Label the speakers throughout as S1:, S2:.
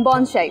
S1: Bonsai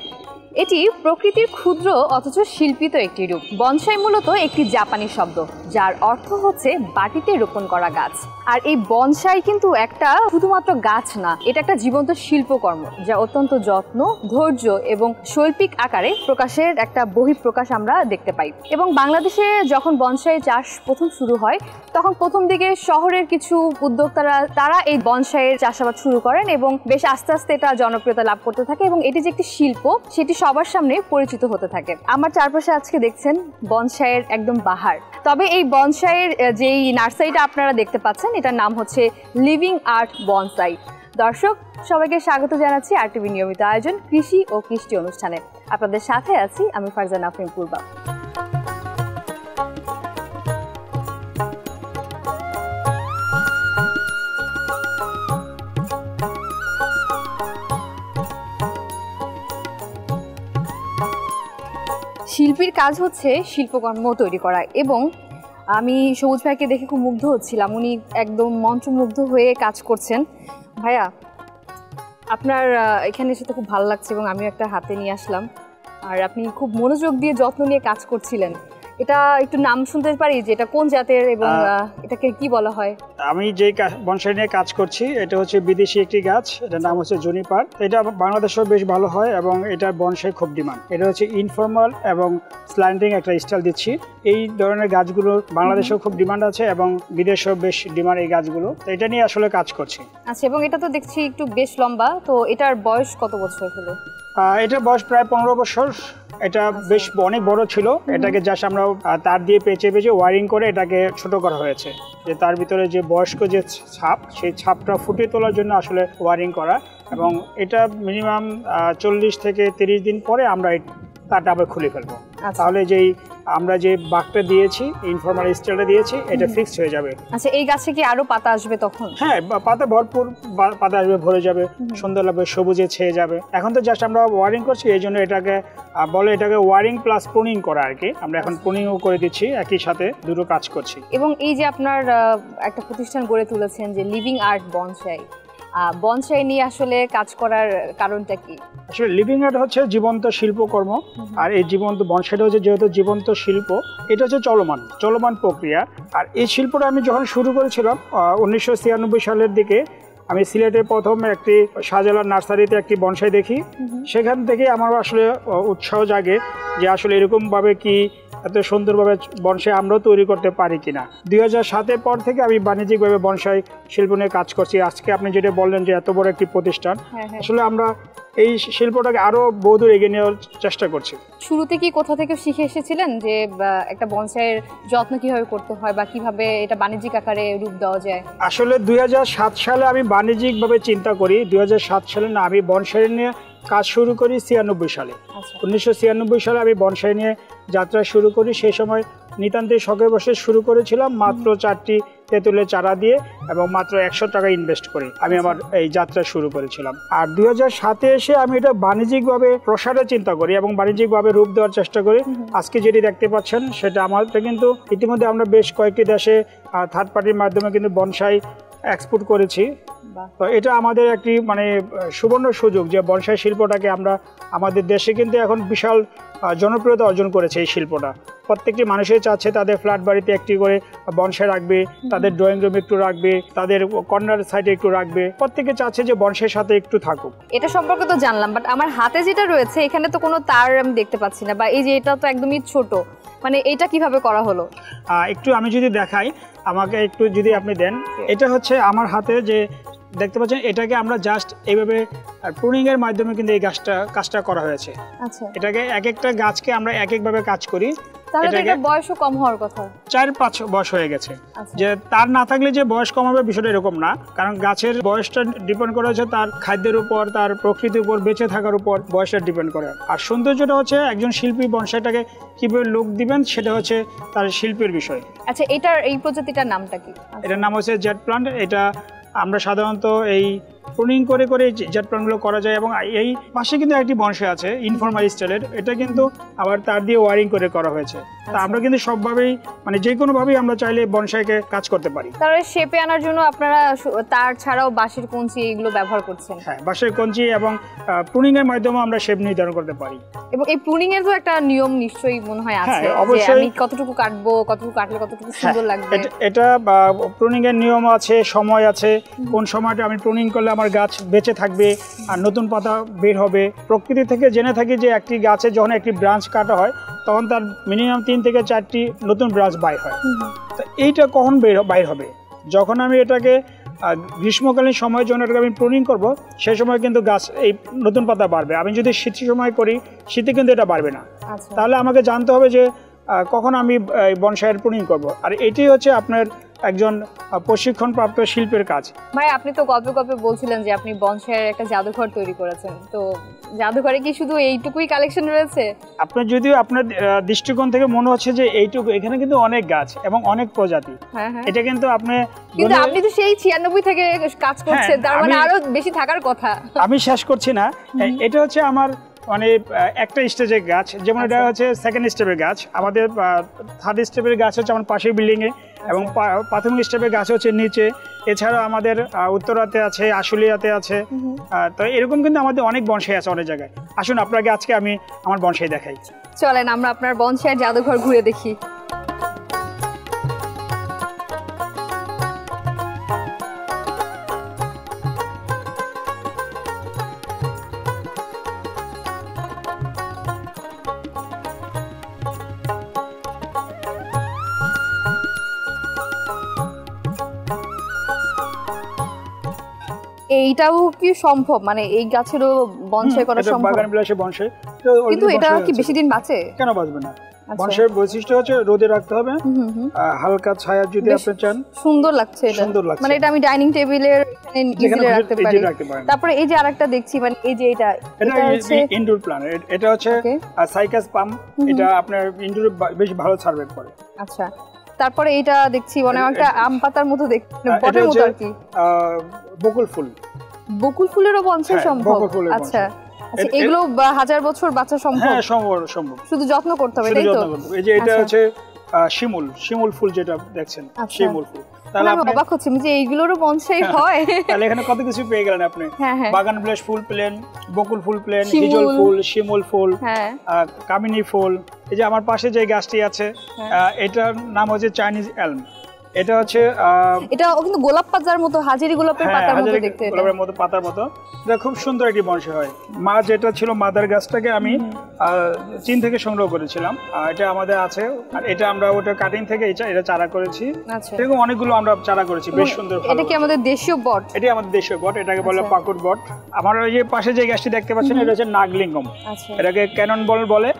S1: এটি প্রকৃতির ক্ষুদ্র অথচ শিল্পিত একটি রূপ। বনসাই মূলত একটি জাপানি শব্দ যার অর্থ হচ্ছে বাটিতে রোপণ করা গাছ। আর এই বনসাই কিন্তু একটা শুধুমাত্র গাছ না, এটা একটা জীবন্ত শিল্পকর্ম যা অত্যন্ত যত্ন, ধৈর্য এবং শৈল্পিক আকারে প্রকাশের একটা বহিঃপ্রকাশ আমরা দেখতে পাই। এবং বাংলাদেশে যখন বনসাই চাষ প্রথম শুরু হয় তখন প্রথম দিকে শহরের কিছু উদ্যোক্তারা তারা এই বনসাইয়ের চাষাবাদ শুরু করেন এবং বেশ আস্তে আস্তে এটা জনপ্রিয়তা লাভ করতে থাকে এবং এটি যে একটি শিল্প সেটি সবার সামনে পরিচিত হতে থাকে। আমার চারপাশে আজকে দেখছেন বনসাইয়ের একদম বাহার। তবে এই বনসাইয়ের যেই নার্সারিটা আপনারা দেখতে পাচ্ছেন এটার নাম হচ্ছে লিভিং আর্ট বনসাই। দর্শক সবাইকে স্বাগত জানাচ্ছি আরটিভি নিয়মিত আয়োজন কৃষি ও কৃষ্টি অনুষ্ঠানে। আপনাদের সাথে আছি আমি ফারজানা আফরিন পূর্বা। শিল্পীর কাজ হচ্ছে শিল্পকর্ম তৈরি করা এবং আমি সবুজ ভাইকে দেখে খুব মুগ্ধ হচ্ছিলাম। উনি একদম মন্ত্রমুগ্ধ হয়ে কাজ করছেন। ভাইয়া, আপনার এখানে এসে তো খুব ভালো লাগছে এবং আমিও একটা হাতে নিয়ে আসলাম। আর আপনি খুব মনোযোগ দিয়ে যত্ন নিয়ে কাজ করছিলেন। এটা একটু নাম শুনতে পারি যে এটা কোন জাতের এবং এটাকে কি বলা হয়?
S2: আমি যে বনসাই নিয়ে কাজ করছি এটা হচ্ছে বিদেশি একটি গাছ, এটার নাম হচ্ছে জুনিপার। এটা বাংলাদেশেও বেশ ভালো হয় এবং এটার বনসাই খুব ডিমান্ড। এটা হচ্ছে ইনফর্মাল এবং স্ল্যান্ডিং একটা স্টাইল দিচ্ছি। এই ধরনের গাছগুলো বাংলাদেশেও খুব ডিমান্ড আছে এবং বিদেশেও বেশ ডিমান্ড এই গাছগুলো। তো এটা নিয়ে আসলে কাজ করছি।
S1: আচ্ছা, এবং এটা তো দেখছি একটু বেশ লম্বা, তো এটার বয়স কত বছর হলো?
S2: এটার বয়স প্রায় 15 বছর। এটা বেশ অনেক বড় ছিল। এটাকে জাস্ট আমরা তার দিয়ে পেঁচে পেঁচে ওয়ারিং করে এটাকে ছোট করা হয়েছে, যে তার ভিতরে যে বয়স্ক যে ছাপ সেই ছাপটা ফুটিয়ে তোলার জন্য আসলে ওয়ারিং করা। এবং এটা মিনিমাম 40 থেকে 30 দিন পরে আমরা তারটা আবার খুলে ফেলবো। তাহলে যেই আমরা যে বাগটা দিয়েছি, ইনফর্মাল স্টাইলটা দিয়েছি, এটা ফিক্সড হয়ে যাবে।
S1: আচ্ছা, এই গাছে কি আরো পাতা আসবে তখন?
S2: হ্যাঁ, পাতা ভরপুর পাতা আসবে, ভরে যাবে, সুন্দর লাগবে, সবুজে ছেয়ে যাবে। এখন তো জাস্ট আমরা ওয়ারিং করছি, এই জন্য এটাকে বলে এটাকে ওয়ারিং প্লাস প্রুনিং করা আর কি। আমরা এখন প্রুনিংও করে দিচ্ছি, একই সাথে দুটো কাজ করছি।
S1: এবং এই যে আপনার একটা প্রতিষ্ঠান গড়ে তুলেছেন যে লিভিং আর্ট বনসাই, বনসাই নিয়ে আসলে কাজ করার কারণটা কি?
S2: আসলে লিভিং আর্ট হচ্ছে জীবন্ত শিল্পকর্ম। আর এই জীবন্ত বনসাইটা হচ্ছে যেহেতু জীবন্ত শিল্প, এটা হচ্ছে চলমান প্রক্রিয়া। আর এই শিল্পটা আমি যখন শুরু করেছিলাম 1996 সালের দিকে, আমি সিলেটের প্রথম একটি শাহজালাল নার্সারিতে একটি বনসাই দেখি। সেখান থেকে আমার আসলে উৎসাহ জাগে যে আসলে এরকমভাবে কি এত সুন্দরভাবে বনসাই আমরাও তৈরি করতে পারি কিনা। 2007-এর পর থেকে আমি বাণিজ্যিকভাবে বনসাই শিল্প নিয়ে কাজ করছি। আজকে আপনি যেটা বললেন যে এত বড় একটি প্রতিষ্ঠান, আসলে আমরা এই শিল্পটাকে আরো বহুদূর এগিয়ে নেওয়ার চেষ্টা করছি।
S1: শুরুতে কি কোথা থেকে শিখে এসেছিলেন যে একটা বনসাইয়ের যত্ন কিভাবে করতে হয় বা কিভাবে এটা বাণিজ্যিক আকারে রূপ দেওয়া যায়?
S2: আসলে 2007 সালে আমি বাণিজ্যিকভাবে চিন্তা করি। 2007 সালে না, আমি বনসাই নিয়ে কাজ শুরু করি 96 সালে। 1996 সালে আমি বনসাই নিয়ে যাত্রা শুরু করি। সেই সময় নিতান্তই শখে বসে শুরু করেছিলাম, মাত্র 4টি তেঁতুলের চারা দিয়ে এবং মাত্র 100 টাকা ইনভেস্ট করে আমি আমার এই যাত্রা শুরু করেছিলাম। আর 2007-এ এসে আমি এটা বাণিজ্যিকভাবে প্রসারের চিন্তা করি এবং বাণিজ্যিকভাবে রূপ দেওয়ার চেষ্টা করি। আজকে যেটি দেখতে পাচ্ছেন সেটা আমাদের কিন্তু ইতিমধ্যে আমরা বেশ কয়েকটি দেশে থার্ড পার্টির মাধ্যমে কিন্তু বনসাই এক্সপোর্ট করেছি। তো এটা আমাদের একটি সুবর্ণ সুযোগ যে বনসাই শিল্পটাকে আমরা আমাদের দেশে কিন্তু এখন বিশাল জনপ্রিয়তা অর্জন করেছে। এই শিল্পটা প্রত্যেকটি মানুষের চাচ্ছে তাদের ফ্ল্যাট বাড়িতে একটি করে বনসাই রাখবে, তাদের ড্রয়িং রুমে একটু রাখবে, তাদের কর্নার সাইডে একটু রাখবে। প্রত্যেকে চাচ্ছে যে বনসাইয়ের সাথে একটু থাকুক।
S1: এটা সম্পর্কে তো জানলাম, বাট আমার হাতে যেটা রয়েছে এখানে তো কোনো তার আমি দেখতে পাচ্ছি না, বা এই যে এটা তো একদমই ছোট, এটা কিভাবে করা হলো?
S2: একটু আমি যদি দেখাই, আমাকে একটু যদি আপনি দেন। এটা হচ্ছে আমার হাতে যে দেখতে পাচ্ছেন, এটাকে আমরা জাস্ট এইভাবে প্রুনিং এর মাধ্যমে কিন্তু এই কাজটা করা হয়েছে।
S1: আচ্ছা,
S2: এটাকে এক একটা গাছকে আমরা এক একভাবে কাজ করি।
S1: তাহলে এটা বয়সও কম হওয়ার কথা।
S2: 4-5 বয়স হয়ে গেছে। যে তার না থাকলে যে বয়স কম হবে বিষয়টা এরকম না, কারণ গাছের বয়সটা ডিপেন্ড করে হচ্ছে তার খাদ্যের উপর, তার প্রকৃতির উপর, বেঁচে থাকার উপর বয়সটা ডিপেন্ড করে। আর সৌন্দর্যটা হচ্ছে একজন শিল্পী বনসাইটাকে কিভাবে লুক দিবেন সেটা হচ্ছে তার শিল্পের বিষয়।
S1: আচ্ছা, এই প্রজাতিটার নামটা কি?
S2: এটার নাম হচ্ছে জেট প্লান্ট। এটা আমরা সাধারণত এই প্রুনিং করে করে জেট প্ল্যানগুলো করা যায়। এবং এই পাশে কিন্তু একটি বনসাই আছে ইনফর্মাল স্টাইলের, এটা কিন্তু আবার তার দিয়ে ওয়ারিং করে করা হয়েছে। তা আমরা কিন্তু সবভাবেই মানে যে কোনোভাবেই আমরা চাইলে বনসাইকে কাজ করতে পারি।
S1: তাহলে শেপে আনার জন্য আপনারা তার ছাড়াও বাঁশের কঞ্চি এগুলো ব্যবহার করছেন?
S2: হ্যাঁ, বাঁশের কঞ্চি এবং প্রুনিং এর মাধ্যমে আমরা শেপ নির্ধারণ করতে পারি।
S1: এবং এই প্রুনিং এর তো একটা নিয়ম নিশ্চয়ই মনে হয় আছে, যে আমি কতটুকু কাটবো, কতটুকু কাটলে কতটুকু সুন্দর লাগবে।
S2: এটা প্রুনিং এর নিয়ম আছে, সময় আছে, কোন সময়টা আমি প্রুনিং করলে আমার গাছ বেঁচে থাকবে আর নতুন পাতা বের হবে। প্রকৃতি থেকে জেনে থাকি যে একটি গাছে যখন একটি ব্রাঞ্চ কাটা হয় তখন তার মিনিমাম 3 থেকে 4টি নতুন ব্রাঞ্চ বাইর হয়। তো এইটা কখন বাইর হবে? যখন আমি এটাকে গ্রীষ্মকালীন সময় যখন এটাকে আমি প্রুনিং করবো সেই সময় কিন্তু গাছ এই নতুন পাতা বাড়বে। আমি যদি শীতের সময় করি শীতে কিন্তু এটা বাড়বে না। তাহলে আমাকে জানতে হবে যে কখন আমি বনসাইয়ের প্রুনিং করব। আর এটাই হচ্ছে আপনার একজন প্রশিক্ষণপ্রাপ্ত শিল্পের কাজ।
S1: ভাই আপনি তো গল্পে গল্পে বলছিলেন যে আপনি বনসাইয়ের একটা জাদুঘর তৈরি করেছেন, তো জাদুঘরে কি শুধু এইটুকুই কালেকশন রয়েছে?
S2: আপনার যদিও আপনার দৃষ্টিকোণ থেকে মনে হচ্ছে যে এইটুকু, এখানে কিন্তু অনেক গাছ এবং অনেক প্রজাতি। এটা কিন্তু আপনি
S1: তো সেই 96 থেকে কাজ করছেন, তার মানে আরো বেশি থাকার কথা।
S2: আমি শেষ করছি না, এটা হচ্ছে আমার মানে একটা স্টেজের গাছ, যেমন এটা হচ্ছে সেকেন্ড স্টেপের গাছ। আমাদের থার্ড স্টেপের গাছ হচ্ছে আমার পাশের বিল্ডিং এ, এবং প্রাথমিক স্টেপের গাছ হচ্ছে নিচে। এছাড়া আমাদের উত্তরাতে আছে, আশুলিয়াতে আছে। তো এরকম কিন্তু আমাদের অনেক বনসাই আছে অনেক জায়গায়। আসুন আপনাকে আজকে আমি আমার বনসাই দেখাই।
S1: চলেন আমরা আপনার বনসাইয়ের জাদুঘর ঘুরে দেখি। এইটাও কি সম্ভব, মানে এই গাছেরও বনসাই করা সম্ভব?
S2: বাগান বিলাসে বনসাই,
S1: কিন্তু এটা কি বেশি দিন বাঁচে?
S2: কেন বাঁচবে না? বনসাইয়ের বৈশিষ্ট্য হচ্ছে রোদে রাখতে হবে, হালকা ছায়া যদি আপনি চান।
S1: সুন্দর লাগছে এটা, মানে এটা আমি ডাইনিং টেবিলের এখানে ইজিলি রাখতে পারি। তারপরে এই যে আরেকটা দেখছি, মানে এই যে এটা
S2: হচ্ছে ইনডোর প্ল্যান্ট, এটা হচ্ছে সাইকাস পাম, এটা আপনার ইনডোরে বেশ ভালো সার্ভাইভ করে।
S1: আচ্ছা, তারপরে এটা দেখছি মানে একটা আম পাতার মতো দেখতে, পটের মতো আর কি।
S2: বকুল ফুল,
S1: বকুল ফুলেরও বনসাই সম্ভব? আচ্ছা, এগুলো 1000 বছর বাঁচা সম্ভব?
S2: হ্যাঁ, সম্ভব।
S1: শুধু যত্ন করতে হবে, তাই তো?
S2: এই যে এটা হচ্ছে শিমুল ফুল, যেটা দেখছেন শিমুল ফুল।
S1: তাহলে আমি অবাক হচ্ছি যে এইগুলোরও বনসাই হয়।
S2: তাহলে এখানে কত কিছু পেয়ে গেলেন আপনি। বাগান বিলাস ফুল পেলেন, বকুল ফুল পেলেন, হিজল ফুল, শিমুল ফুল, কামিনী ফুল। এই যে আমার পাশে যে গাছটি আছে, এটার নাম হচ্ছে চাইনিজ এলম। এটা হচ্ছে
S1: এটা কিন্তু গোলাপ পাতার মতো, হাজারি গোলাপের পাতার মতো দেখতে,
S2: গোলাপের মতো পাতার মতো। এটা খুব সুন্দর একটি বনসাই হয়। মা যেটা ছিল মাদার গাছটাকে আমি চীন থেকে সংগ্রহ করেছিলাম, এটা আমাদের আছে। আর এটা আমরা ওটা কাটিং থেকে এটা চারা করেছি। এরকম অনেকগুলো আমরা চারা করেছি, বেশ সুন্দর।
S1: এটা কি আমাদের দেশীয় বট?
S2: এটা আমাদের দেশীয় বট, এটাকে বলে পাকুড় বট। আমার ওই যে পাশে যে গাছটি দেখতে পাচ্ছেন, এটা হচ্ছে নাগলিঙ্গম, এটাকে ক্যানন বল বলে।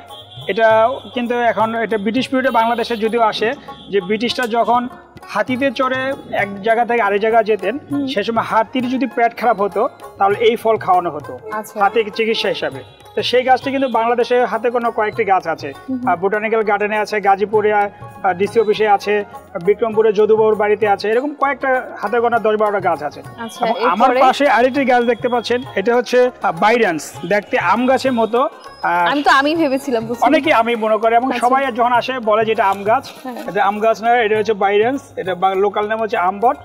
S2: এটা কিন্তু এখন এটা ব্রিটিশ পিরিয়ডে বাংলাদেশে যদিও আসে, যে ব্রিটিশরা যখন হাতিতে চড়ে এক জায়গা থেকে আরেক জায়গায় যেতেন, সে সময় হাতির যদি পেট খারাপ হতো তাহলে এই ফল খাওয়ানো হতো হাতি চিকিৎসা হিসাবে। তো সেই গাছটি কিন্তু বাংলাদেশে হাতে কোনো কয়েকটি গাছ আছে, বোটানিক্যাল গার্ডেনে আছে, গাজীপুরে ডিসি অফিসে আছে, বিক্রমপুরে যদুবাবুর বাড়িতে আছে, এরকম কয়েকটা হাতে গোনা 10-12টা গাছ আছে। আমার পাশে আরেকটি গাছ দেখতে পাচ্ছেন, এটা হচ্ছে বাইরান্স, দেখতে আম গাছের মতো।
S1: আমি তো আমি ভেবেছিলাম,
S2: অনেকে আমি মনে করে, এবং সবাই যখন আসে বলে যে এটা আম গাছ। এটা আম গাছ নয়, এটা হচ্ছে বাইরান্স, এটা লোকাল নাম হচ্ছে আমবট।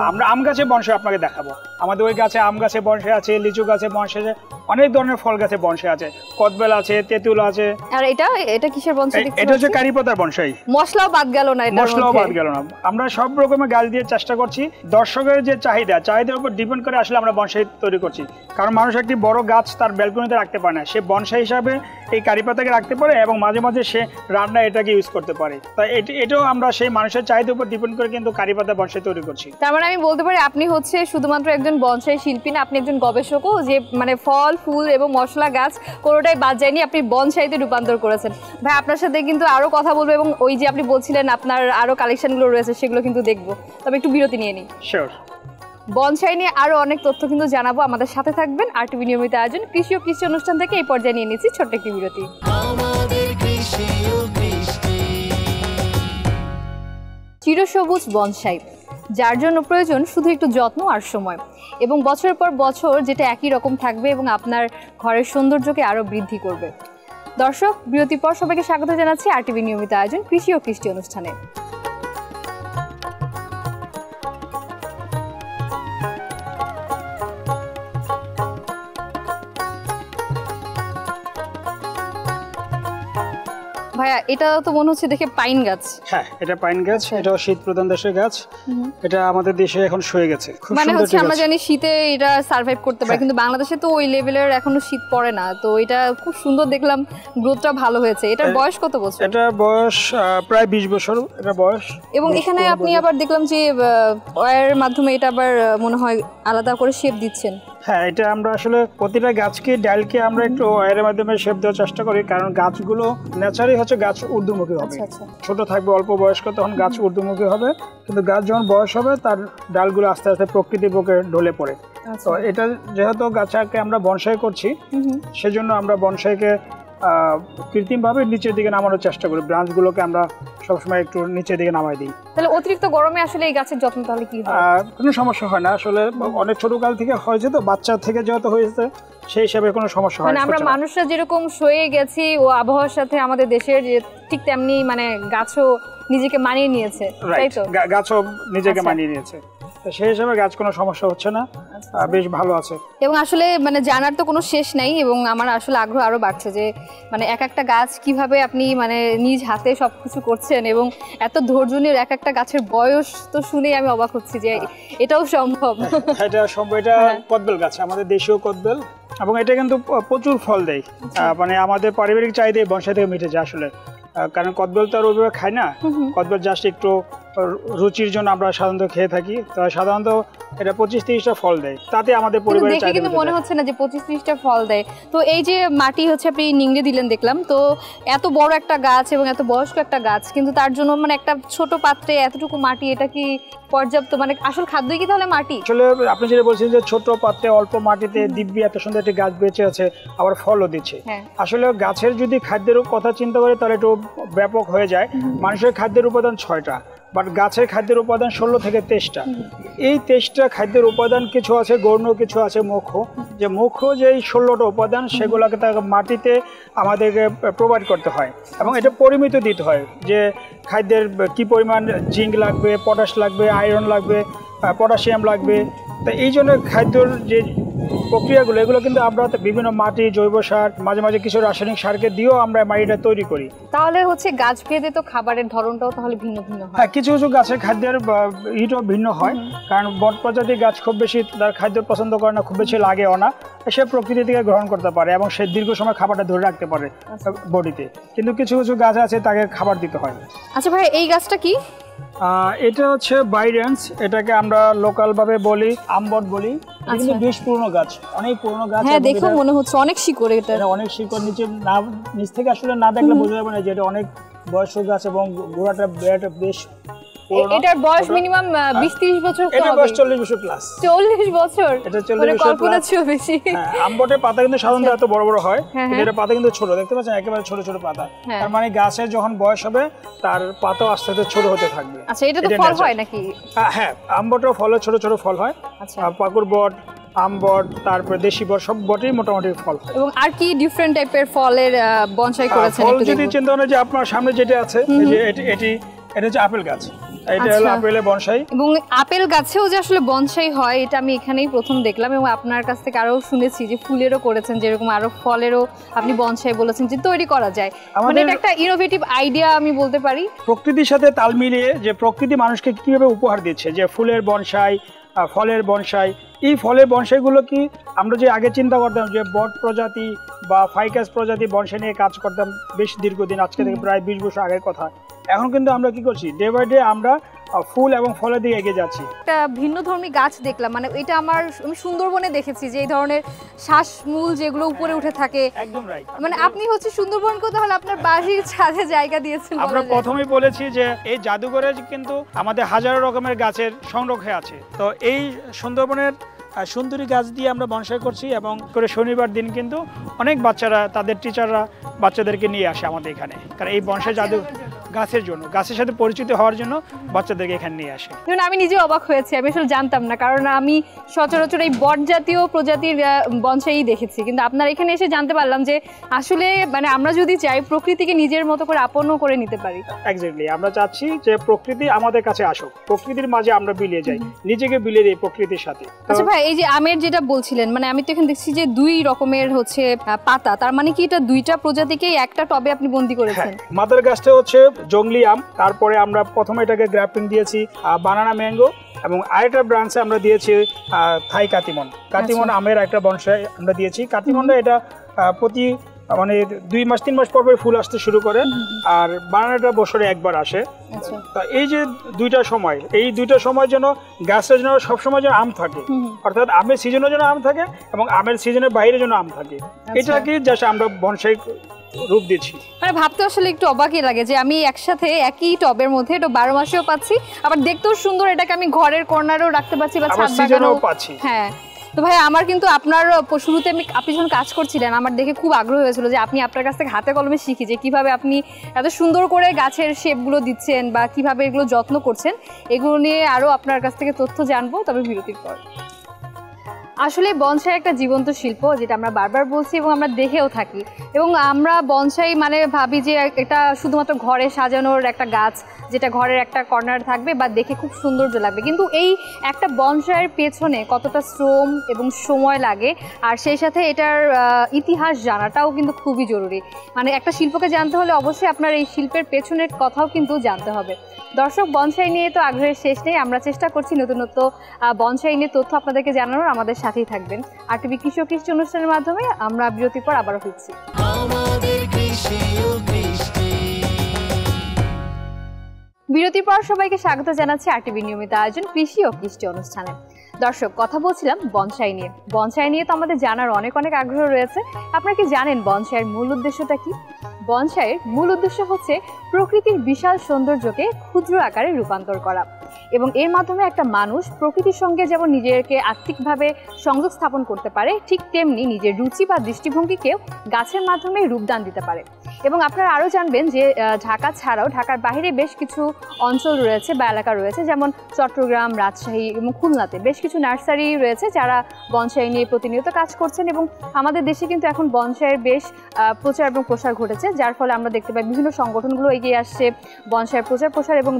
S2: আমরা আম গাছে বনসাই আপনাকে দেখাবো। আমাদের ওই গাছে আম গাছে বনসাই আছে, লিচু গাছে বনসাই আছে, অনেক ধরনের ফল গাছে বনসাই আছে, কদবেল আছে, তেঁতুল আছে।
S1: আর এটা কিসের বনসাই?
S2: এটা হচ্ছে কারি পাতার বনসাই।
S1: মশলাও বাদ গেল না,
S2: মশলাও বাদ গেল না। আমরা সব রকমের গাছ দিয়ে চেষ্টা করছি। দর্শকের যে চাহিদার উপর ডিপেন্ড করে আসলে আমরা বনসাই তৈরি করছি। কারণ মানুষ একটি বড় গাছ তার ব্যালকনিতে রাখতে পারে না, সে বনসাই হিসাবে এই কারি পাতাকে রাখতে পারে, এবং মাঝে মাঝে সে রান্না এটাকে ইউজ করতে পারে। তাই এটাও আমরা সেই মানুষের চাহিদার উপর ডিপেন্ড করে কিন্তু কারি পাতা বনসাই তৈরি করছি।
S1: তার মানে আমি বলতে পারি আপনি হচ্ছে শুধুমাত্র একজন বনসাই শিল্পী না, আপনি একজন গবেষকও, যে মানে ফল ফুল এবং মশলা গাছ কোনোটাই বাদ যায়নি, আপনি বনসাইতে রূপান্তর করেছেন। ভাই আপনার সাথে কিন্তু আরো কথা বলবো, এবং ওই যে আপনি বলছিলেন আপনার আরো কালেকশনগুলো রয়েছে সেগুলো কিন্তু দেখবো, তবে একটু বিরতি নিয়ে নিই।
S2: শিওর।
S1: বনসাই নিয়ে আরো অনেক তথ্য কিন্তু জানাবো, আমাদের সাথে থাকবেন। RTV নিয়মিত আয়োজন কৃষি ও কৃষি অনুষ্ঠান থেকে এই পর্যায়ে নিয়ে নিচ্ছি ছোট্ট একটি বিরতি। চিরসবুজ বনসাই, যার জন্য প্রয়োজন শুধু একটু যত্ন আর সময়, এবং বছরের পর বছর যেটা একই রকম থাকবে এবং আপনার ঘরের সৌন্দর্যকে আরও বৃদ্ধি করবে। দর্শক, বিরতির পর সবাইকে স্বাগত জানাচ্ছি আরটিভি নিয়মিত আয়োজন কৃষি ও কৃষ্টি অনুষ্ঠানে। ভাইয়া, এটা তো মনে হচ্ছে দেখে পাইন গাছ।
S2: হ্যাঁ, এটা পাইন গাছ। এটাও শীত প্রধান দেশের গাছ। এটা আমাদের দেশে এখন শুয়ে গেছে। খুব
S1: মানে
S2: সুন্দর
S1: হচ্ছে
S2: গাছ।
S1: আমরা জানি শীতে এটা সার্ভাইভ করতে পারে, কিন্তু বাংলাদেশে তো ওই লেভেলের এখনো শীত পড়ে না। তো এটা খুব সুন্দর দেখলাম, গ্রোথটা ভালো হয়েছে। এটার বয়স কত বছর?
S2: এটা বয়স প্রায় 20 বছর এটা বয়স।
S1: এবং এখানে আপনি আবার দেখলাম যে ওয়্যারের মাধ্যমে এটা আবার মনে হয় আলাদা করে শেপ দিচ্ছেন।
S2: হ্যাঁ, এটা আমরা আসলে প্রতিটা গাছকে ডালকে আমরা একটু ওয়্যারের মাধ্যমে শেপ দেওয়ার চেষ্টা করি, কারণ গাছগুলো ন্যাচারালি হচ্ছে গাছ ঊর্ধ্বমুখী হবে। ছোট থাকবে, অল্প বয়স্ক, তখন গাছ ঊর্ধ্বমুখী হবে, কিন্তু গাছ যখন বয়স হবে তার ডালগুলো আস্তে আস্তে প্রকৃতির বুকে ঢলে পড়ে। তো এটা যেহেতু গাছকে আমরা বনসাই করছি, সেজন্য আমরা বনসাইকে কৃত্রিমভাবে নিচের দিকে নামানোর চেষ্টা করি। ব্রাঞ্চগুলোকে আমরা সবসময় একটু নিচের দিকে নামাই দিই।
S1: তাহলে অতিরিক্ত গরমে আসলে এই গাছের যত্ন তাহলে কি হয়?
S2: কোনো সমস্যা হয় না আসলে। অনেক ছোটকাল থেকে হয়েছে, তো বাচ্চা থেকে যেহেতু হয়েছে সেই হিসাবে কোনো সমস্যা হয় না।
S1: মানে আমরা মানুষরা যেরকম সয়ে গেছি ও আবহাওয়ার সাথে আমাদের দেশের, ঠিক তেমনি মানে গাছও নিজেকে মানিয়ে নিয়েছে, তাই তো?
S2: গাছও নিজেকে মানিয়ে নিয়েছে, সেই হিসাবে গাছ কোনো সমস্যা হচ্ছে না, বেশ ভালো আছে।
S1: এবং আসলে মানে জানার তো কোনো শেষ নাই, এবং আমার আসলে আগ্রহ আরো বাড়ছে যে মানে এক একটা গাছ কিভাবে আপনি মানে নিজ হাতে সবকিছু করছেন, এবং এত ধৈর্য নিয়ে এক একটা গাছের বয়স তো শুনেই আমি অবাক হচ্ছি যে এটাও সম্ভব।
S2: এটা সম্ভব। এটা কদবেল গাছ, আমাদের দেশীয় কদবেল, এবং এটা কিন্তু প্রচুর ফল দেয়। মানে আমাদের পারিবারিক চাহিদা বনসাই থেকে মিটে যায় আসলে, কারণ কদবেল তো আর ওইভাবে খায় না। কদবেল জাস্ট একটু রুচির জন্য আমরা সাধারণত খেয়ে থাকি। তো সাধারণত এটা 25-30টা ফল দেয়, তাতে আমাদের পরিবারের চাহিদা
S1: কিন্তু মনে হচ্ছে না যে 25-30টা ফল দেয়। তো এই যে মাটি হচ্ছে আপনি নিংড়ে দিলেন দেখলাম, তো এত বড় একটা গাছ এবং এত বয়স্ক একটা গাছ, কিন্তু তার জন্য মানে একটা ছোট পাত্রে এতটুকু মাটি, এটা কি পর্যাপ্ত? মানে আসল খাদ্যই কি তাহলে মাটি?
S2: আসলে আপনি যেটা বলছেন যে ছোট পাত্রে অল্প মাটিতে দিব্যি এত সুন্দর একটি গাছ বেঁচে আছে, আবার ফলও দিচ্ছে। আসলে গাছের যদি খাদ্যের কথা চিন্তা করে তাহলে একটু ব্যাপক হয়ে যায়। মানুষের খাদ্যের উপাদান 6টা, বাট গাছের খাদ্যের উপাদান 16 থেকে 23টা। এই 23টা খাদ্যের উপাদান কিছু আছে গৌণ, কিছু আছে মুখ্য। যে মুখ্য যে 16টা উপাদান, সেগুলোকে মাটিতে আমাদেরকে প্রোভাইড করতে হয়, এবং এটা পরিমিত দিতে হয় যে খাদ্যের কি পরিমাণ জিঙ্ক লাগবে, পটাশ লাগবে, আয়রন লাগবে, পটাশিয়াম লাগবে। তো এই জন্য খাদ্যর যে প্রক্রিয়াগুলো, এগুলো কিন্তু আমরা বিভিন্ন মাটি, জৈব সার, মাঝে মাঝে কিছু রাসায়নিক সারকে দিয়েও আমরা মাটিটা তৈরি করি।
S1: তাহলে হচ্ছে গাছ ভেদে তো খাবারের ধরনটাও তাহলে ভিন্ন ভিন্ন হয়।
S2: হ্যাঁ, কিছু কিছু গাছের খাদ্যের ইটাও ভিন্ন হয়, কারণ বট প্রজাতির গাছ খুব বেশি তার খাদ্য পছন্দ করে না, খুব বেশি লাগেও না, সে প্রকৃতি থেকে গ্রহণ করতে পারে এবং সে দীর্ঘ সময় খাবারটা ধরে রাখতে পারে বডিতে। কিন্তু কিছু কিছু গাছ আছে তাকে খাবার দিতে হয়।
S1: আচ্ছা ভাই, এই গাছটা কি?
S2: এটা হচ্ছে বাইরেন্স, এটাকে আমরা লোকাল ভাবে বলি আমবট বলি। কিন্তু বেশ পুরনো গাছ, অনেক পুরনো গাছ।
S1: হ্যাঁ, দেখো মনে হচ্ছে অনেক শিকড়। এটা
S2: অনেক শিকড়, নিচ থেকে আসলে না দেখলে বোঝা যাবে না যে এটা অনেক বয়স্ক গাছ, এবং গোড়াটা বেশ।
S1: এটার বয়স মিনিমাম 20-30 বছর তো হবে।
S2: এটা বয়স 40 বছর প্লাস।
S1: 40 বছর?
S2: এটা 40 বছর প্লাস।
S1: বেশি।
S2: আমবটের পাতা কিন্তু সাধারণত এত বড় বড় হয়, কিন্তু এটা পাতা কিন্তু ছোট, দেখতে পাচ্ছেন একেবারে ছোট ছোট পাতা। তার মানে গাছের যখন বয়স হবে তার পাতাও আস্তে আস্তে ছোট হতে থাকবে।
S1: আচ্ছা, এটা তো ফল হয় নাকি?
S2: হ্যাঁ, আমবটের ফলে ছোট ছোট ফল হয়। আচ্ছা, পাকুর বট, আমবট, তারপর দেশি বট, সব বটেই মোটামুটি ফল হয়।
S1: এবং আর কি ডিফারেন্ট টাইপের ফলের বনসাই করেছেন?
S2: ফল যদি চিন্তা করেন যে আপনার সামনে যেটা আছে, এটা হচ্ছে আপেল গাছ। এটা হলো আপেলের বনসাই।
S1: এবং আপেল গাছেও যে আসলে বনসাই হয়, এটা আমি এখানেই প্রথম দেখলাম, এবং আপনার কাছ থেকে আরো শুনেছি যে ফুলেরও করেছেন, যেরকম আরো ফলেরও আপনি বনসাই বলেছেন যে তৈরি করা যায়। মানে এটা একটা ইনোভেটিভ আইডিয়া আমি বলতে পারি।
S2: প্রকৃতির সাথে তাল মিলিয়ে যে প্রকৃতি মানুষকে কিভাবে উপহার দিচ্ছে, যে ফুলের বনসাই, ফলের বনসাই। এই ফলের বনসাইগুলো কি আমরা যে আগে চিন্তা করতাম যে বট প্রজাতি বা ফাইকাস প্রজাতি বনসাই নিয়ে কাজ করতাম বেশ দীর্ঘদিন, আজকে থেকে প্রায় 20 বছর আগের কথা। এখন কিন্তু আমরা কি করছি, ডে বাই ডে আমরা ফুল এবং ফলের দিকে এগিয়ে যাচ্ছি।
S1: একটা ভিন্নধর্মী গাছ দেখলাম, মানে এটা আমি সুন্দরবনে দেখেছি যে এই ধরনের শ্বাসমূল যেগুলো উপরে উঠে থাকে।
S2: একদম রাইট।
S1: মানে আপনি হচ্ছে সুন্দরবনকে তাহলে আপনার বাড়ির ছাদে জায়গা দিয়েছেন।
S2: আমরা প্রথমেই বলেছি যে এই জাদুঘরে কিন্তু আমাদের হাজারো রকমের গাছের সংরক্ষণ আছে। তো এই সুন্দরবনের সুন্দরী গাছ দিয়ে আমরা বনসাই করছি, এবং করে শনিবার দিন কিন্তু অনেক বাচ্চারা, তাদের টিচাররা বাচ্চাদেরকে নিয়ে আসে আমাদের এখানে, কারণ এই বনসাই গাছের জন্য, গাছের সাথে পরিচিত হওয়ার জন্য বাচ্চাদেরকে এখানে নিয়ে আসে।
S1: যেমন আমি নিজে অবাক হয়েছি, আমি আসলে জানতাম না, কারণ আমি সচরাচর এই বট জাতীয় প্রজাতির বনসাই দেখেছি, কিন্তু আপনার এখানে এসে জানতে পারলাম যে আসলে মানে আমরা যদি চাই প্রকৃতিকে নিজের মতো করে আপন করে নিতে পারি।
S2: এক্স্যাক্টলি, আমরা চাচ্ছি যে প্রকৃতি আমাদের কাছে আসুক, প্রকৃতির মাঝে আমরা বিলিয়ে যাই, নিজেকে বিলিয়ে দিই প্রকৃতির সাথে।
S1: আচ্ছা ভাই, এই যে আমের যেটা বলছিলেন, মানে আমি তো এখানে দেখছি যে 2 রকমের হচ্ছে পাতা, তার মানে কি এটা 2টা প্রজাতিকেই একটা টবে আপনি বন্দি করেছেন?
S2: মাদার গাছটা হচ্ছে জংলি আম, তারপরে আমরা প্রথমে এটাকে গ্রাফটিং দিয়েছি বানানা ম্যাঙ্গো, এবং আরেকটা ব্রাঞ্চে আমরা দিয়েছি থাই কাতিমন। কাতিমন আমের একটা বনসাই আমরা দিয়েছি। কাতিমনটা এটা প্রতি মানে 2 মাস 3 মাস পর পর ফুল আসতে শুরু করে, আর বানানাটা বছরে একবার আসে। তা এই যে এই দুইটা সময় যেন গাছের জন্য সবসময় যেন আম থাকে, অর্থাৎ আমের সিজনের জন্য আম থাকে এবং আমের সিজনের বাইরে যেন আম থাকে, এটা কি জাস্ট আমরা বনসাই রূপ দিচ্ছি।
S1: মানে ভাবতে আসলে একটু অবাকই লাগে যে আমি একসাথে একই টবের মধ্যে এটা 12 মাসেও পাচ্ছি, আবার দেখতেও সুন্দর, এটাকে আমি ঘরের কর্নারেও রাখতে পারছি বা ছাদ বাগানেও পাচ্ছি। হ্যাঁ, তো ভাই আমার কিন্তু আপনার শুরুতে আপনি যখন কাজ করছিলেন আমার দেখে খুব আগ্রহ হয়েছিল যে আপনি আপনার কাছ থেকে হাতে কলমে শিখি যে কিভাবে আপনি এত সুন্দর করে গাছের শেপগুলো দিচ্ছেন বা কিভাবে এগুলো যত্ন করছেন, এগুলো নিয়ে আরও আপনার কাছ থেকে তথ্য জানবো, তবে বিরতির পর। আসলে বনসাই একটা জীবন্ত শিল্প, যেটা আমরা বারবার বলছি এবং আমরা দেখেও থাকি, এবং আমরা বনসাই মানে ভাবি যে এটা শুধুমাত্র ঘরে সাজানোর একটা গাছ, যেটা ঘরের একটা কর্নার থাকবে বা দেখে খুব সৌন্দর্য লাগবে, কিন্তু এই একটা বনসাইয়ের পেছনে কতটা শ্রম এবং সময় লাগে, আর সেই সাথে এটার ইতিহাস জানাটাও কিন্তু খুবই জরুরি। মানে একটা শিল্পকে জানতে হলে অবশ্যই আপনার এই শিল্পের পেছনের কথাও কিন্তু জানতে হবে। দর্শক, বনসাই নিয়ে তো আগ্রহের শেষ নেই, আমরা চেষ্টা করছি নতুনত্ব বনসাই নিয়ে তথ্য আপনাদেরকে জানানোর, আমাদের সাথেই থাকবেন। RTV কৃষি ও কৃষি অনুষ্ঠানের মাধ্যমে আমরা বিরতির পর আবারও ফিরছি। বিরতির পর সবাইকে স্বাগত জানাচ্ছি RTV নিয়মিত আয়োজন কৃষি ও কৃষি অনুষ্ঠানে। দর্শক, কথা বলছিলাম বনসাই নিয়ে। বনসাই নিয়ে তো আমাদের জানার অনেক আগ্রহ রয়েছে। আপনারা কি জানেন বনসাইয়ের মূল উদ্দেশ্যটা কি? বনসাইয়ের মূল উদ্দেশ্য হচ্ছে প্রকৃতির বিশাল সৌন্দর্যকে ক্ষুদ্র আকারে রূপান্তর করা, এবং এর মাধ্যমে একটা মানুষ প্রকৃতির সঙ্গে যেমন নিজেকে আত্মিকভাবে সংযোগ স্থাপন করতে পারে, ঠিক তেমনি নিজের রুচি বা দৃষ্টিভঙ্গিকেও গাছের মাধ্যমে রূপদান দিতে পারে। এবং আপনারা আরও জানবেন যে ঢাকা ছাড়াও ঢাকার বাইরে বেশ কিছু অঞ্চল রয়েছে বা এলাকা রয়েছে, যেমন চট্টগ্রাম, রাজশাহী এবং খুলনাতে বেশ কিছু নার্সারি রয়েছে যারা বনসাই নিয়ে প্রতিনিয়ত কাজ করছেন, এবং আমাদের দেশে কিন্তু এখন বনসাইয়ের বেশ প্রচার এবং প্রসার ঘটেছে, যার ফলে আমরা দেখতে পাই বিভিন্ন সংগঠনগুলো এগিয়ে আসছে বনসাইয়ের প্রসার এবং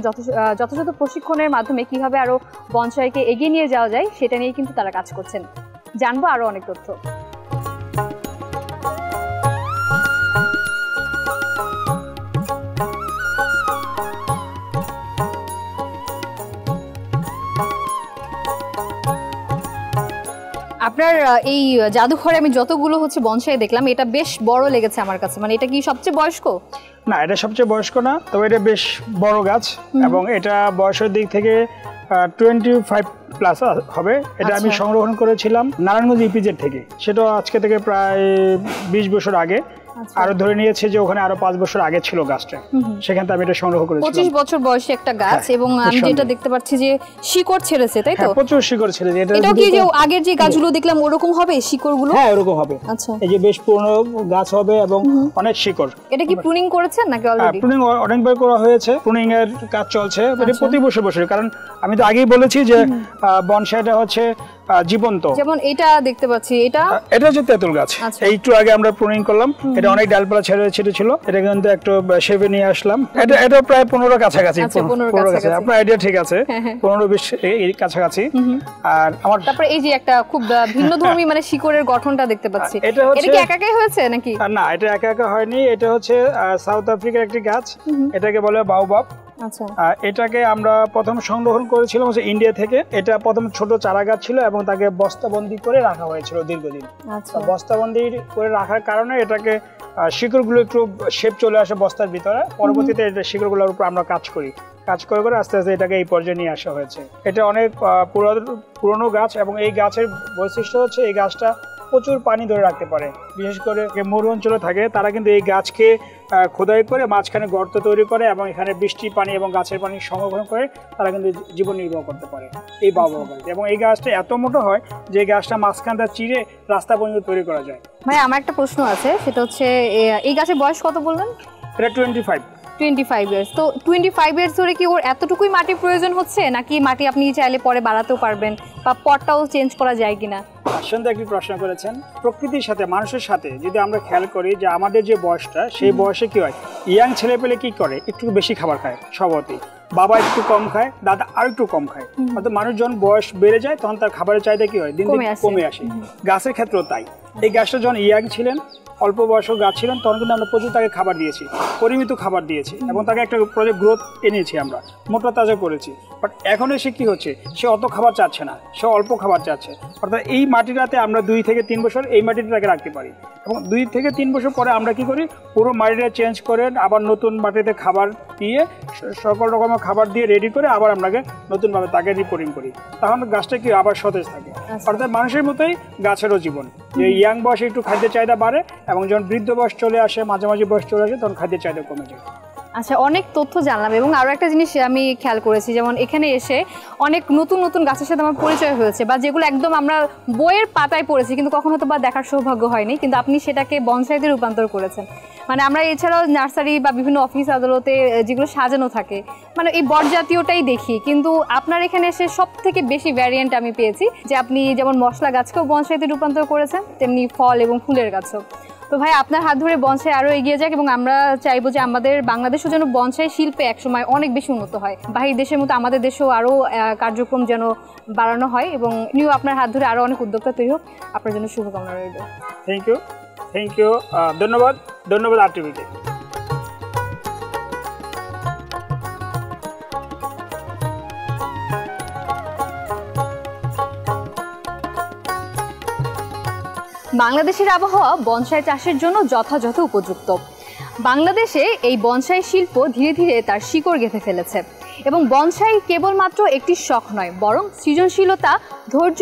S1: যথাযথ প্রশিক্ষণের মাধ্যমে কিভাবে আরও বনসাইকে এগিয়ে নিয়ে যাওয়া যায় সেটা নিয়ে কিন্তু তারা কাজ করছেন। জানবো আরও অনেক তথ্য। আপনার এই জাদুঘরে আমি যতগুলো হচ্ছে বনসাই দেখলাম, এটা বেশ বড় লেগেছে আমার কাছে। মানে এটা কি সবচেয়ে বয়স্ক?
S2: না, এটা সবচেয়ে বয়স্ক না, তবে এটা বেশ বড় গাছ, এবং এটা বয়সের দিক থেকে 25 প্লাস হবে। এটা আমি সংরক্ষণ করেছিলাম নারায়ণগঞ্জ ইপিজেড থেকে, সেটা আজকে থেকে প্রায় 20 বছর আগে। আরো ধরে নিয়েছে যে ওখানে আরো 5 বছর আগে ছিল গাছটা, সেখান থেকে আমি এটা সংগ্রহ করেছিলাম।
S1: 25 বছর বয়সী একটা গাছ, এবং আমি যেটা দেখতে পাচ্ছি যে শিকড় ছেড়েছে, তাই তো?
S2: প্রচুর শিকড় ছেড়েছে।
S1: এটা কি যে আগের যে গাছগুলো দেখলাম ওরকম হবে শিকড়গুলো?
S2: হ্যাঁ, এরকম হবে। আচ্ছা, এই যে বেশ পুরনো গাছ হবে এবং অনেক শিকড়।
S1: এটা কি প্রুনিং করেছেন নাকি অলরেডি?
S2: প্রুনিং অনেকবার করা হয়েছে, প্রুনিং এর কাজ চলছে প্রতি বছর, কারণ আমি তো আগেই বলেছি যে বনসাইটা হচ্ছে জীবন্ত।
S1: যেমন এটা দেখতে পাচ্ছি, এটা
S2: হচ্ছে তেঁতুল গাছ। একটু আগে আমরা প্রুনিং করলাম, এটা অনেক ডালপালা ছিল, এটা কিন্তু একটু শেপে নিয়ে আসলাম। এটা প্রায় 15 কাছাকাছি। আপনার আইডিয়া ঠিক আছে, 15-20 এই কাছাকাছি। আর আমার
S1: তারপরে এই যে একটা খুব ভিন্নধর্মী মানে শিকড়ের গঠনটা দেখতে পাচ্ছি, এটা কি একাই হয়েছে নাকি?
S2: না, এটা একা হয়নি, এটা হচ্ছে সাউথ আফ্রিকার একটি গাছ, এটাকে বলে বাওবাব। আচ্ছা, এটাকে আমরা প্রথম সংরক্ষণ করেছিলাম ইন্ডিয়া থেকে। এটা প্রথম ছোট চারা গাছ ছিল এবং তাকে বস্তাবন্দি করে রাখা হয়েছিল দীর্ঘদিন। বস্তাবন্দি করে রাখার কারণে এটাকে শিকড়গুলো একটু শেপ চলে আসে বস্তার ভিতরে। পরবর্তীতে এটা শিকড়গুলোর উপর আমরা কাজ করে আস্তে আস্তে এটাকে এই পর্যায়ে নিয়ে আসা হয়েছে। এটা অনেক পুরনো গাছ, এবং এই গাছের বৈশিষ্ট্য হচ্ছে এই গাছটা প্রচুর পানি ধরে রাখতে পারে। বিশেষ করে মরু অঞ্চলে থাকে তারা কিন্তু এই গাছকে খোদাই করে মাঝখানে গর্ত তৈরি করে এবং এখানে বৃষ্টি পানি এবং গাছের পানি সংরক্ষণ করে তারা কিন্তু জীবন নির্বাহ করতে পারে এই বাওবাব গাছ। এবং এই গাছটা এত মোটা হয় যে গাছটা মাঝখানটা চিরে রাস্তা পর্যন্ত তৈরি করা যায়।
S1: ভাই, আমার একটা প্রশ্ন আছে, সেটা হচ্ছে এই গাছের বয়স কত বললেন?
S2: এটা 25।
S1: 25 ইয়ার্স। তো 25 ইয়ার্স ধরে কি ওর এতটুকুই মাটির প্রয়োজন হচ্ছে, নাকি মাটি আপনি চাইলে পরে বাড়াতেও পারবেন, বা পটটাও চেঞ্জ করা যায় কিনা?
S2: সুন্দর একটি প্রশ্ন করেছেন। প্রকৃতির সাথে মানুষের সাথে যদি আমরা খেয়াল করি যে আমাদের যে বয়সটা, সেই বয়সে কি হয়, ইয়াং ছেলেপেলে কি করে, একটু বেশি খাবার খায় স্বভাবতই, বাবা একটু কম খায়, দাদা আর একটু কম খায়। অর্থাৎ মানুষ যখন বয়স বেড়ে যায় তখন তার খাবারের চাহিদা কি হয়, দিন দিন কমে আসে। গাছের ক্ষেত্রেও তাই। এই গাছটা যখন ইয়াং ছিলেন, অল্প বয়সী গাছ ছিলেন, তখন কিন্তু আমরা প্রচুর তাকে খাবার দিয়েছি, পরিমিত খাবার দিয়েছি, এবং তাকে একটা প্রজেক্ট গ্রোথ এনেছি, আমরা মোটা তাজা করেছি। বাট এখন এসে কি হচ্ছে, সে অত খাবার চাচ্ছে না, সে অল্প খাবার চাচ্ছে। অর্থাৎ এই মাটিটাতে আমরা 2 থেকে 3 বছর এই মাটিতে তাকে রাখতে পারি, এবং 2 থেকে 3 বছর পরে আমরা কি করি, পুরো মাটিটা চেঞ্জ করে আবার নতুন মাটিতে খাবার দিয়ে, সকল রকমের খাবার দিয়ে রেডি করে আবার আমরাকে নতুনভাবে তাকে রিপোর্টিং করি। তখন গাছটা কি আবার সতেজ থাকে। অর্থাৎ মানুষের মতোই গাছেরও জীবন, যে ইয়াং বয়সে একটু খাদ্যের চাহিদা বাড়ে, এবং যখন বৃদ্ধ বয়স চলে আসে, মাঝামাঝি বয়স চলে আসে, তখন খাদ্যের চাহিদা কমে যায়।
S1: আচ্ছা, অনেক তথ্য জানলাম, এবং আরও একটা জিনিস আমি খেয়াল করেছি, যেমন এখানে এসে অনেক নতুন নতুন গাছের সাথে আমার পরিচয় হয়েছে, বা যেগুলো একদম আমরা বইয়ের পাতায় পড়েছি কিন্তু কখনো তো বা দেখার সৌভাগ্য হয়নি, কিন্তু আপনি সেটাকে বনসাইতে রূপান্তর করেছেন। মানে আমরা এছাড়াও নার্সারি বা বিভিন্ন অফিস আদালতে যেগুলো সাজানো থাকে, মানে এই বটজাতীয়টাই দেখি, কিন্তু আপনার এখানে এসে সব থেকে বেশি ভ্যারিয়েন্ট আমি পেয়েছি, যে আপনি যেমন মশলা গাছকেও বনসাইতে রূপান্তর করেছেন, তেমনি ফল এবং ফুলের গাছও। তো ভাই, আপনার হাত ধরে বনসাই আরও এগিয়ে যাক, এবং আমরা চাইবো যে আমাদের বাংলাদেশও যেন বনসাই শিল্পে একসময় অনেক বেশি উন্নত হয়, বাহির দেশের মতো আমাদের দেশেও আরও কার্যক্রম যেন বাড়ানো হয়, এবং নিউ আপনার হাত ধরে আরও অনেক উদ্যোক্তা তৈরি হোক। আপনার জন্য শুভকামনা রইল।
S2: থ্যাংক ইউ, থ্যাংক ইউ, ধন্যবাদ, ধন্যবাদ আরটিভিকে।
S1: বাংলাদেশের আবহাওয়া বনসাই চাষের জন্য যথাযথ উপযুক্ত। বাংলাদেশে এই বনসাই শিল্প ধীরে ধীরে তার শিকড় গেঁথে ফেলেছে, এবং বনসাই কেবলমাত্র একটি শখ নয়, বরং সৃজনশীলতা, ধৈর্য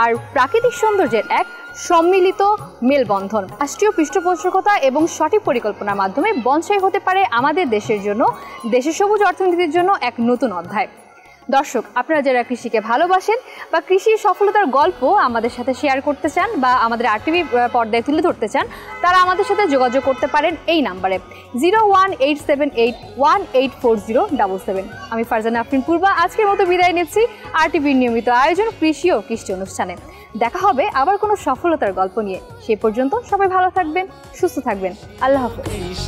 S1: আর প্রাকৃতিক সৌন্দর্যের এক সম্মিলিত মেলবন্ধন। রাষ্ট্রীয় পৃষ্ঠপোষকতা এবং সঠিক পরিকল্পনার মাধ্যমে বনসাই হতে পারে আমাদের দেশের জন্য, দেশের সবুজ অর্থনীতির জন্য এক নতুন অধ্যায়। দর্শক, আপনারা যারা কৃষিকে ভালোবাসেন বা কৃষির সফলতার গল্প আমাদের সাথে শেয়ার করতে চান, বা আমাদের আরটিভি পর্দায় তুলে ধরতে চান, তারা আমাদের সাথে যোগাযোগ করতে পারেন এই নাম্বারে 01878184077। আমি ফারজানা আফরিন পূর্বা আজকের মতো বিদায় নিচ্ছি আরটিভির নিয়মিত আয়োজন কৃষি ও কৃষি অনুষ্ঠানে। দেখা হবে আবার কোনো সফলতার গল্প নিয়ে। সেই পর্যন্ত সবাই ভালো থাকবেন, সুস্থ থাকবেন। আল্লাহ হাফেজ।